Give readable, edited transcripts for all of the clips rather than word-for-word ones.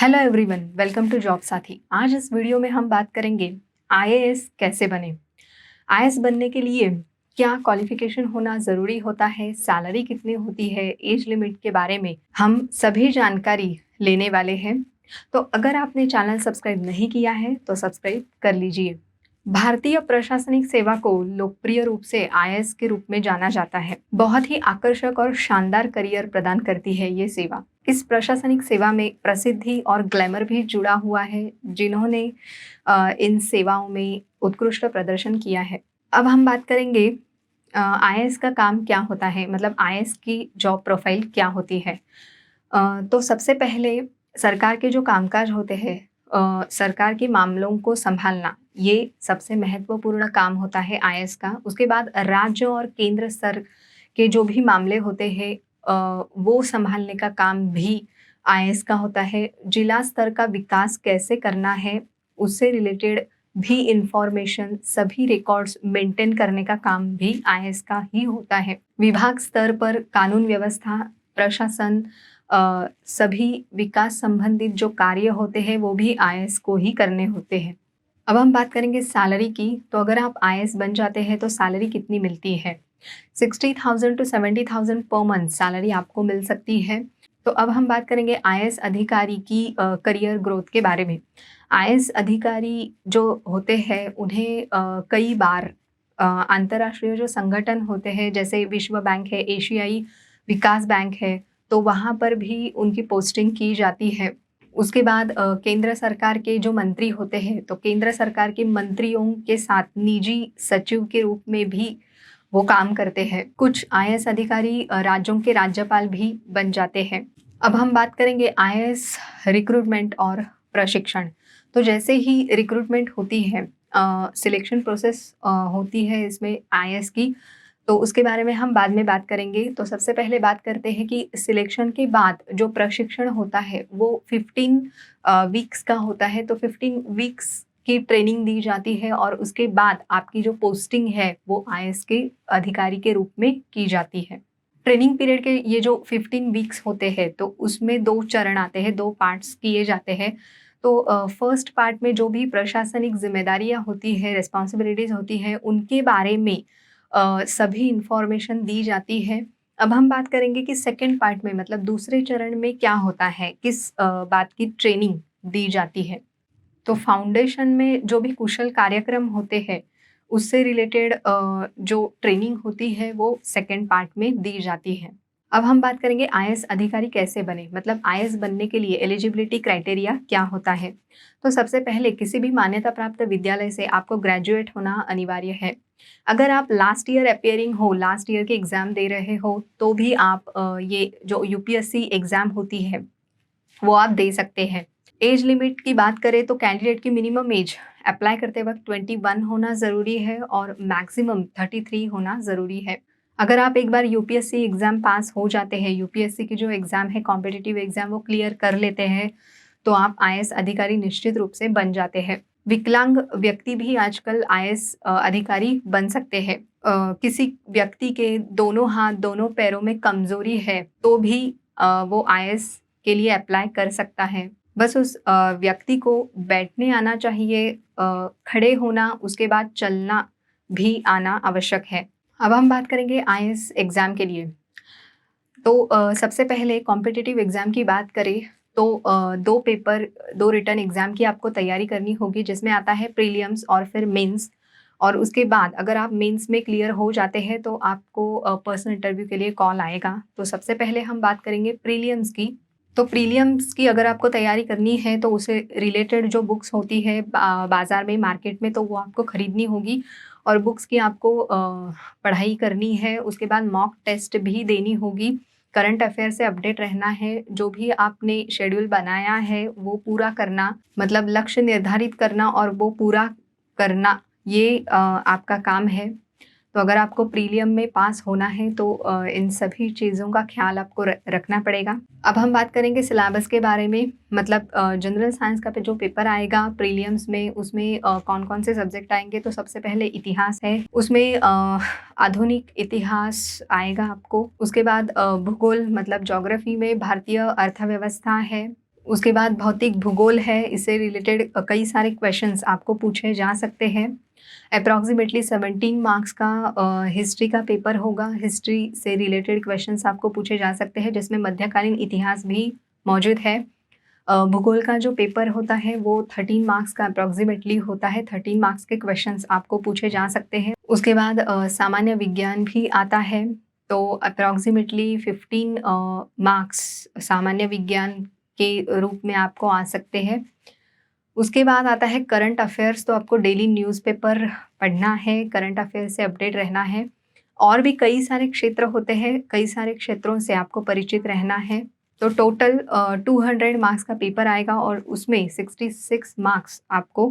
Hello everyone, welcome to Job Saathi. आज इस video में हम बात करेंगे आईएएस कैसे बने। आईएएस बनने के लिए क्या क्वालिफिकेशन होना ज़रूरी होता है, सैलरी कितनी होती है, एज लिमिट के बारे में हम सभी जानकारी लेने वाले हैं। तो अगर आपने चैनल सब्सक्राइब नहीं किया है तो सब्सक्राइब कर लीजिए। भारतीय प्रशासनिक सेवा को लोकप्रिय रूप से आईएएस के रूप में जाना जाता है। बहुत ही आकर्षक और शानदार करियर प्रदान करती है ये सेवा। इस प्रशासनिक सेवा में प्रसिद्धि और ग्लैमर भी जुड़ा हुआ है, जिन्होंने इन सेवाओं में उत्कृष्ट प्रदर्शन किया है। अब हम बात करेंगे आईएएस का काम क्या होता है, मतलब आईएएस की जॉब प्रोफाइल क्या होती है। तो सबसे पहले सरकार के जो कामकाज होते हैं, सरकार के मामलों को संभालना, ये सबसे महत्वपूर्ण काम होता है आईएएस का। उसके बाद राज्य और केंद्र स्तर के जो भी मामले होते हैं, वो संभालने का काम भी आईएएस का होता है। जिला स्तर का विकास कैसे करना है, उससे रिलेटेड भी इंफॉर्मेशन, सभी रिकॉर्ड्स मेंटेन करने का काम भी आईएएस का ही होता है। विभाग स्तर पर कानून व्यवस्था, प्रशासन, सभी विकास संबंधित जो कार्य होते हैं वो भी आईएएस को ही करने होते हैं। अब हम बात करेंगे सैलरी की। तो अगर आप आईएएस बन जाते हैं तो सैलरी कितनी मिलती है? 60,000 टू 70,000 पर मंथ सैलरी आपको मिल सकती है। तो अब हम बात करेंगे आईएएस अधिकारी की करियर ग्रोथ के बारे में। आईएएस अधिकारी जो होते हैं उन्हें कई बार अंतर्राष्ट्रीय जो संगठन होते हैं, जैसे विश्व बैंक है, एशियाई विकास बैंक है, तो वहाँ पर भी उनकी पोस्टिंग की जाती है। उसके बाद केंद्र सरकार के जो मंत्री होते हैं, तो केंद्र सरकार के मंत्रियों के साथ निजी सचिव के रूप में भी वो काम करते हैं। कुछ आईएएस अधिकारी राज्यों के राज्यपाल भी बन जाते हैं। अब हम बात करेंगे आईएएस रिक्रूटमेंट और प्रशिक्षण। तो जैसे ही रिक्रूटमेंट होती है, सिलेक्शन प्रोसेस होती है इसमें आईएएस की, तो उसके बारे में हम बाद में बात करेंगे। तो सबसे पहले बात करते हैं कि सिलेक्शन के बाद जो प्रशिक्षण होता है वो 15 वीक्स का होता है। तो 15 वीक्स की ट्रेनिंग दी जाती है और उसके बाद आपकी जो पोस्टिंग है वो आईएएस के अधिकारी के रूप में की जाती है। ट्रेनिंग पीरियड के ये जो 15 वीक्स होते हैं, तो उसमें 2 चरण आते हैं, 2 पार्ट्स किए जाते हैं। तो फर्स्ट पार्ट में जो भी प्रशासनिक ज़िम्मेदारियाँ होती हैं, रिस्पॉन्सिबिलिटीज़ होती हैं, उनके बारे में सभी इन्फॉर्मेशन दी जाती है। अब हम बात करेंगे कि सेकंड पार्ट में, मतलब दूसरे चरण में क्या होता है, किस बात की ट्रेनिंग दी जाती है। तो फाउंडेशन में जो भी कुशल कार्यक्रम होते हैं, उससे रिलेटेड जो ट्रेनिंग होती है वो सेकंड पार्ट में दी जाती है। अब हम बात करेंगे आईएएस अधिकारी कैसे बने, मतलब आईएएस बनने के लिए एलिजिबिलिटी क्राइटेरिया क्या होता है। तो सबसे पहले किसी भी मान्यता प्राप्त विद्यालय से आपको ग्रेजुएट होना अनिवार्य है। अगर आप लास्ट ईयर अपीयरिंग हो, लास्ट ईयर के एग्ज़ाम दे रहे हो, तो भी आप ये जो यूपीएससी एग्ज़ाम होती है वो आप दे सकते हैं। एज लिमिट की बात करें तो कैंडिडेट की मिनिमम एज अप्लाई करते वक्त 21 होना ज़रूरी है और मैक्सिमम 33 होना ज़रूरी है। अगर आप एक बार यूपीएससी एग्ज़ाम पास हो जाते हैं, यूपीएससी की जो एग्ज़ाम है, कॉम्पिटिटिव एग्ज़ाम, वो क्लियर कर लेते हैं, तो आप आईएएस अधिकारी निश्चित रूप से बन जाते हैं। विकलांग व्यक्ति भी आजकल आईएएस अधिकारी बन सकते हैं। किसी व्यक्ति के दोनों हाथ, दोनों पैरों में कमज़ोरी है, तो भी वो आईएएस के लिए अप्लाई कर सकता है। बस उस व्यक्ति को बैठने आना चाहिए, खड़े होना, उसके बाद चलना भी आना आवश्यक है। अब हम बात करेंगे आईएएस एग्ज़ाम के लिए। तो सबसे पहले कॉम्पिटिटिव एग्ज़ाम की बात करें तो 2 पेपर, 2 रिटन एग्ज़ाम की आपको तैयारी करनी होगी, जिसमें आता है प्रीलिम्स और फिर मेंस। और उसके बाद अगर आप मेंस में क्लियर हो जाते हैं तो आपको पर्सनल इंटरव्यू के लिए कॉल आएगा। तो सबसे पहले हम बात करेंगे प्रीलिम्स की। तो प्रीलिम्स की अगर आपको तैयारी करनी है तो उससे रिलेटेड जो बुक्स होती है बाज़ार में, मार्केट में, तो वो आपको खरीदनी होगी और बुक्स की आपको पढ़ाई करनी है। उसके बाद मॉक टेस्ट भी देनी होगी। करंट अफेयर से अपडेट रहना है। जो भी आपने शेड्यूल बनाया है वो पूरा करना, मतलब लक्ष्य निर्धारित करना और वो पूरा करना, ये आपका काम है। तो अगर आपको प्रीलियम में पास होना है तो इन सभी चीज़ों का ख्याल आपको रखना पड़ेगा। अब हम बात करेंगे सिलेबस के बारे में, मतलब जनरल साइंस का जो पेपर आएगा प्रीलियम्स में, उसमें कौन-कौन से सब्जेक्ट आएंगे। तो सबसे पहले इतिहास है, उसमें आधुनिक इतिहास आएगा आपको। उसके बाद भूगोल, मतलब ज्योग्राफी में भारतीय अर्थव्यवस्था है। उसके बाद भौतिक भूगोल है, इससे रिलेटेड कई सारे क्वेश्चंस आपको पूछे जा सकते हैं। अप्रॉक्सीमेटली 17 मार्क्स का हिस्ट्री का पेपर होगा। हिस्ट्री से रिलेटेड क्वेश्चंस आपको पूछे जा सकते हैं, जिसमें मध्यकालीन इतिहास भी मौजूद है। भूगोल का जो पेपर होता है वो 13 मार्क्स का अप्रॉक्सीमेटली होता है। 13 मार्क्स के क्वेश्चंस आपको पूछे जा सकते हैं। उसके बाद सामान्य विज्ञान भी आता है, तो अप्रॉक्सीमेटली 15 मार्क्स सामान्य विज्ञान के रूप में आपको आ सकते हैं। उसके बाद आता है करंट अफेयर्स, तो आपको डेली न्यूज़पेपर पढ़ना है, करंट अफेयर से अपडेट रहना है। और भी कई सारे क्षेत्र होते हैं, कई सारे क्षेत्रों से आपको परिचित रहना है। तो टोटल 200 मार्क्स का पेपर आएगा और उसमें 66 मार्क्स आपको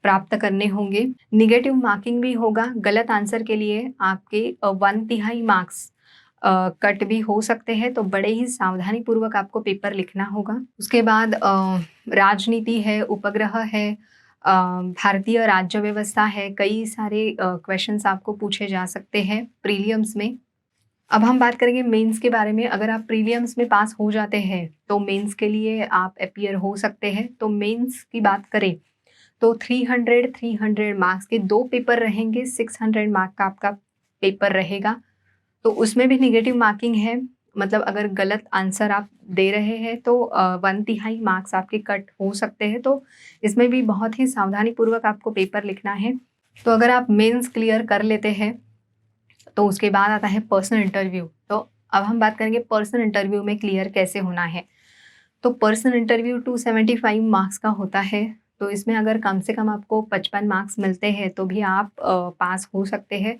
प्राप्त करने होंगे। निगेटिव मार्किंग भी होगा। गलत आंसर के लिए आपके 1/3 मार्क्स कट भी हो सकते हैं, तो बड़े ही सावधानी पूर्वक आपको पेपर लिखना होगा। उसके बाद राजनीति है, उपग्रह है, भारतीय राज्य व्यवस्था है, कई सारे क्वेश्चंस आपको पूछे जा सकते हैं प्रीलिम्स में। अब हम बात करेंगे मेंस के बारे में। अगर आप प्रीलिम्स में पास हो जाते हैं तो मेंस के लिए आप अपीयर हो सकते हैं। तो मेंस की बात करें तो 300 मार्क्स के 2 पेपर रहेंगे, 600 मार्क का आपका पेपर रहेगा। तो उसमें भी निगेटिव मार्किंग है, मतलब अगर गलत आंसर आप दे रहे हैं तो 1/3 मार्क्स आपके कट हो सकते हैं। तो इसमें भी बहुत ही सावधानीपूर्वक आपको पेपर लिखना है। तो अगर आप मेंस क्लियर कर लेते हैं तो उसके बाद आता है पर्सनल इंटरव्यू। तो अब हम बात करेंगे पर्सनल इंटरव्यू में क्लियर कैसे होना है। तो पर्सनल इंटरव्यू 275 मार्क्स का होता है। तो इसमें अगर कम से कम आपको 55 मार्क्स मिलते हैं तो भी आप पास हो सकते हैं।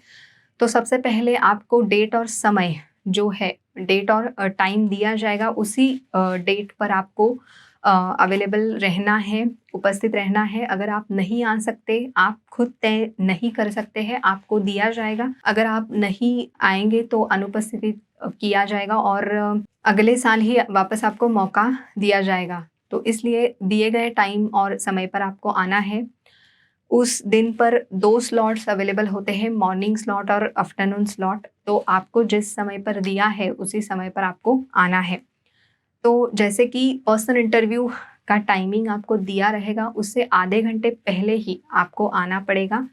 तो सबसे पहले आपको डेट और समय जो है, डेट और टाइम दिया जाएगा, उसी डेट पर आपको अवेलेबल रहना है, उपस्थित रहना है। अगर आप नहीं आ सकते, आप खुद तय नहीं कर सकते हैं, आपको दिया जाएगा। अगर आप नहीं आएंगे तो अनुपस्थिति किया जाएगा और अगले साल ही वापस आपको मौका दिया जाएगा। तो इसलिए दिए गए टाइम और समय पर आपको आना है। उस दिन पर 2 स्लॉट्स अवेलेबल होते हैं, मॉर्निंग स्लॉट और आफ्टरनून स्लॉट। तो आपको जिस समय पर दिया है उसी समय पर आपको आना है। तो जैसे कि पर्सनल इंटरव्यू का टाइमिंग आपको दिया रहेगा, उससे आधे घंटे पहले ही आपको आना पड़ेगा।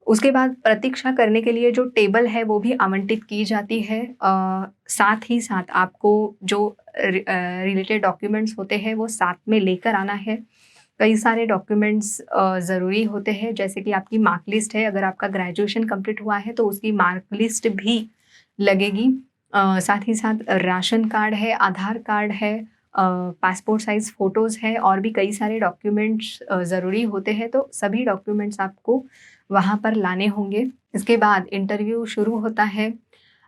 उसके बाद प्रतीक्षा करने के लिए जो टेबल है वो भी आवंटित की जाती है। साथ ही साथ आपको जो रिलेटेड डॉक्यूमेंट्स होते हैं वो साथ में लेकर आना है। कई सारे डॉक्यूमेंट्स ज़रूरी होते हैं, जैसे कि आपकी मार्क लिस्ट है। अगर आपका ग्रेजुएशन कंप्लीट हुआ है तो उसकी मार्क लिस्ट भी लगेगी। साथ ही साथ राशन कार्ड है, आधार कार्ड है, पासपोर्ट साइज़ फ़ोटोज़ है, और भी कई सारे डॉक्यूमेंट्स ज़रूरी होते हैं। तो सभी डॉक्यूमेंट्स आपको वहाँ पर लाने होंगे। इसके बाद इंटरव्यू शुरू होता है।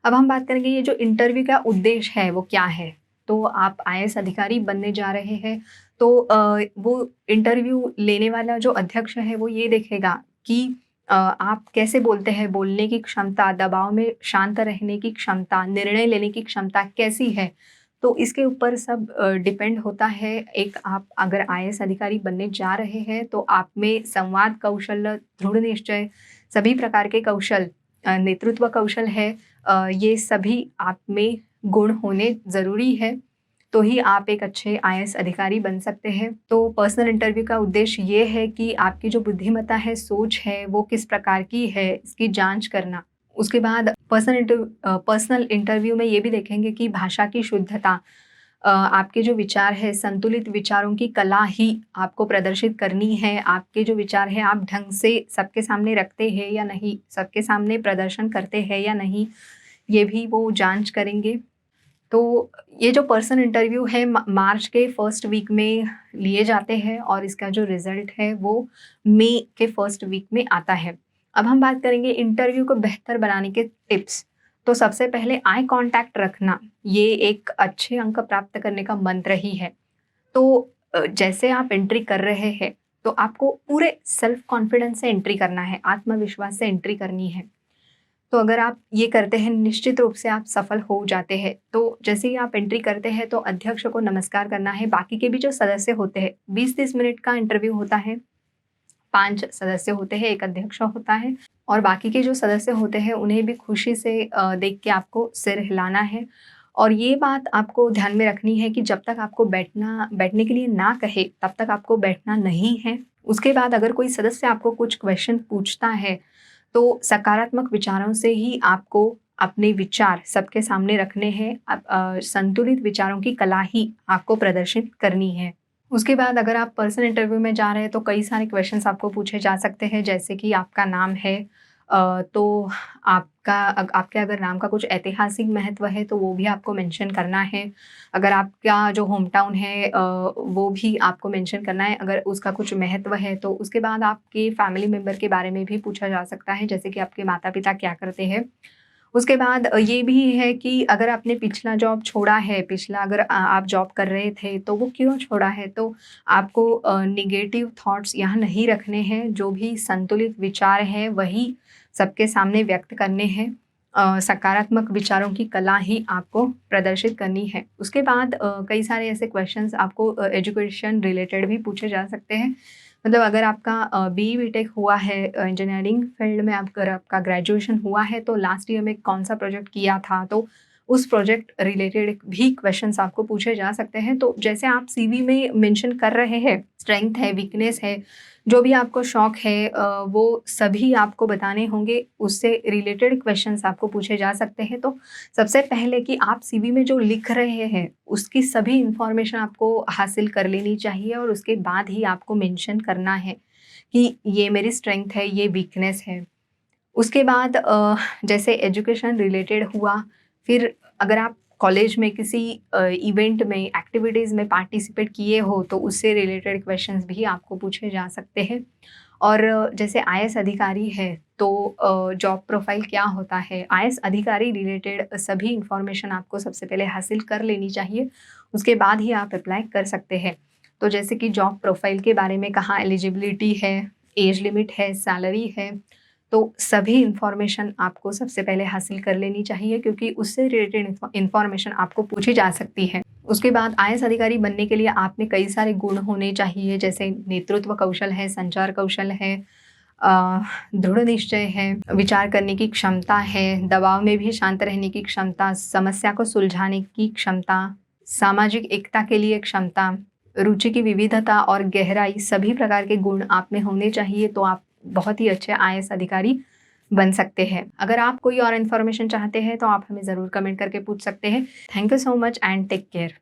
अब हम बात करेंगे ये जो इंटरव्यू का उद्देश्य है वो क्या है। तो आप आईएएस अधिकारी बनने जा रहे हैं, तो वो इंटरव्यू लेने वाला जो अध्यक्ष है वो ये देखेगा कि आप कैसे बोलते हैं, बोलने की क्षमता, दबाव में शांत रहने की क्षमता, निर्णय लेने की क्षमता कैसी है। तो इसके ऊपर सब डिपेंड होता है। एक आप अगर आईएएस अधिकारी बनने जा रहे हैं तो आप में संवाद कौशल, दृढ़ निश्चय, सभी प्रकार के कौशल, नेतृत्व कौशल है, ये सभी आप में गुण होने ज़रूरी है, तो ही आप एक अच्छे आईएएस अधिकारी बन सकते हैं। तो पर्सनल इंटरव्यू का उद्देश्य ये है कि आपकी जो बुद्धिमत्ता है, सोच है, वो किस प्रकार की है, इसकी जाँच करना। उसके बाद पर्सनल इंटरव्यू में ये भी देखेंगे कि भाषा की शुद्धता, आपके जो विचार है, संतुलित विचारों की कला ही आपको प्रदर्शित करनी है। आपके जो विचार हैं आप ढंग से सबके सामने रखते हैं या नहीं, सबके सामने प्रदर्शन करते हैं या नहीं, ये भी वो जाँच करेंगे। तो ये जो पर्सनल इंटरव्यू है मार्च के फर्स्ट वीक में लिए जाते हैं और इसका जो रिज़ल्ट है वो मई के फर्स्ट वीक में आता है। अब हम बात करेंगे इंटरव्यू को बेहतर बनाने के टिप्स। तो सबसे पहले आई कॉन्टैक्ट रखना, ये एक अच्छे अंक प्राप्त करने का मंत्र ही है। तो जैसे आप एंट्री कर रहे हैं तो आपको पूरे सेल्फ कॉन्फिडेंस से एंट्री करना है, आत्मविश्वास से एंट्री करनी है। तो अगर आप ये करते हैं निश्चित रूप से आप सफल हो जाते हैं। तो जैसे ही आप एंट्री करते हैं तो अध्यक्ष को नमस्कार करना है। बाकी के भी जो सदस्य होते हैं, 20-30 मिनट का इंटरव्यू होता है। 5 सदस्य होते हैं, 1 अध्यक्ष होता है और बाकी के जो सदस्य होते हैं उन्हें भी खुशी से देख के आपको सिर हिलाना है और ये बात आपको ध्यान में रखनी है कि जब तक आपको बैठने के लिए ना कहे, तब तक आपको बैठना नहीं है। उसके बाद अगर कोई सदस्य आपको कुछ क्वेश्चन पूछता है, तो सकारात्मक विचारों से ही आपको अपने विचार सबके सामने रखने हैं। संतुलित विचारों की कला ही आपको प्रदर्शित करनी है। उसके बाद अगर आप पर्सनल इंटरव्यू में जा रहे हैं, तो कई सारे क्वेश्चंस आपको पूछे जा सकते हैं, जैसे कि आपका नाम है, तो आपके अगर नाम का कुछ ऐतिहासिक महत्व है तो वो भी आपको मेंशन करना है। अगर आपका जो होम टाउन है वो भी आपको मेंशन करना है, अगर उसका कुछ महत्व है तो। उसके बाद आपके फैमिली मेंबर के बारे में भी पूछा जा सकता है, जैसे कि आपके माता-पिता क्या करते हैं। उसके बाद ये भी है कि अगर आपने पिछला जॉब छोड़ा है, पिछला अगर आप जॉब कर रहे थे तो वो क्यों छोड़ा है? तो आपको नेगेटिव थॉट्स यहाँ नहीं रखने हैं, जो भी संतुलित विचार हैं वही सबके सामने व्यक्त करने हैं। सकारात्मक विचारों की कला ही आपको प्रदर्शित करनी है। उसके बाद कई सारे ऐसे क्वेश्चंस आपको एजुकेशन रिलेटेड भी पूछे जा सकते हैं। मतलब अगर आपका बीई बीटेक हुआ है, इंजीनियरिंग फील्ड में अगर आपका ग्रेजुएशन हुआ है, तो लास्ट ईयर में कौन-सा प्रोजेक्ट किया था? तो उस प्रोजेक्ट रिलेटेड भी क्वेश्चंस आपको पूछे जा सकते हैं। तो जैसे आप सीवी में मेंशन कर रहे हैं, स्ट्रेंथ है, वीकनेस है, जो भी आपको शौक है वो सभी आपको बताने होंगे, उससे रिलेटेड क्वेश्चंस आपको पूछे जा सकते हैं। तो सबसे पहले कि आप सीवी में जो लिख रहे हैं, उसकी सभी इन्फॉर्मेशन आपको हासिल कर लेनी चाहिए और उसके बाद ही आपको मेंशन करना है कि ये मेरी स्ट्रेंथ है, ये वीकनेस है। उसके बाद जैसे एजुकेशन रिलेटेड हुआ, फिर अगर आप कॉलेज में किसी इवेंट में, एक्टिविटीज़ में पार्टिसिपेट किए हो, तो उससे रिलेटेड क्वेश्चंस भी आपको पूछे जा सकते हैं। और जैसे आईएएस अधिकारी है, तो जॉब प्रोफाइल क्या होता है? आईएएस अधिकारी रिलेटेड सभी इन्फॉर्मेशन आपको सबसे पहले हासिल कर लेनी चाहिए, उसके बाद ही आप अप्लाई कर सकते हैं। तो जैसे कि जॉब प्रोफाइल के बारे में कहा, एलिजिबिलिटी है, एज लिमिट है, सैलरी है, तो सभी इन्फॉर्मेशन आपको सबसे पहले हासिल कर लेनी चाहिए, क्योंकि उससे रिलेटेड इन्फॉर्मेशन आपको पूछी जा सकती है। उसके बाद आईएएस अधिकारी बनने के लिए आप में कई सारे गुण होने चाहिए, जैसे नेतृत्व कौशल है, संचार कौशल है, दृढ़ निश्चय है, विचार करने की क्षमता है, दबाव में भी शांत रहने की क्षमता, समस्या को सुलझाने की क्षमता, सामाजिक एकता के लिए क्षमता, रुचि की विविधता और गहराई, सभी प्रकार के गुण आप में होने चाहिए, तो आप बहुत ही अच्छे आईएएस अधिकारी बन सकते हैं। अगर आप कोई और इन्फॉर्मेशन चाहते हैं तो आप हमें ज़रूर कमेंट करके पूछ सकते हैं। Thank you so much and take care.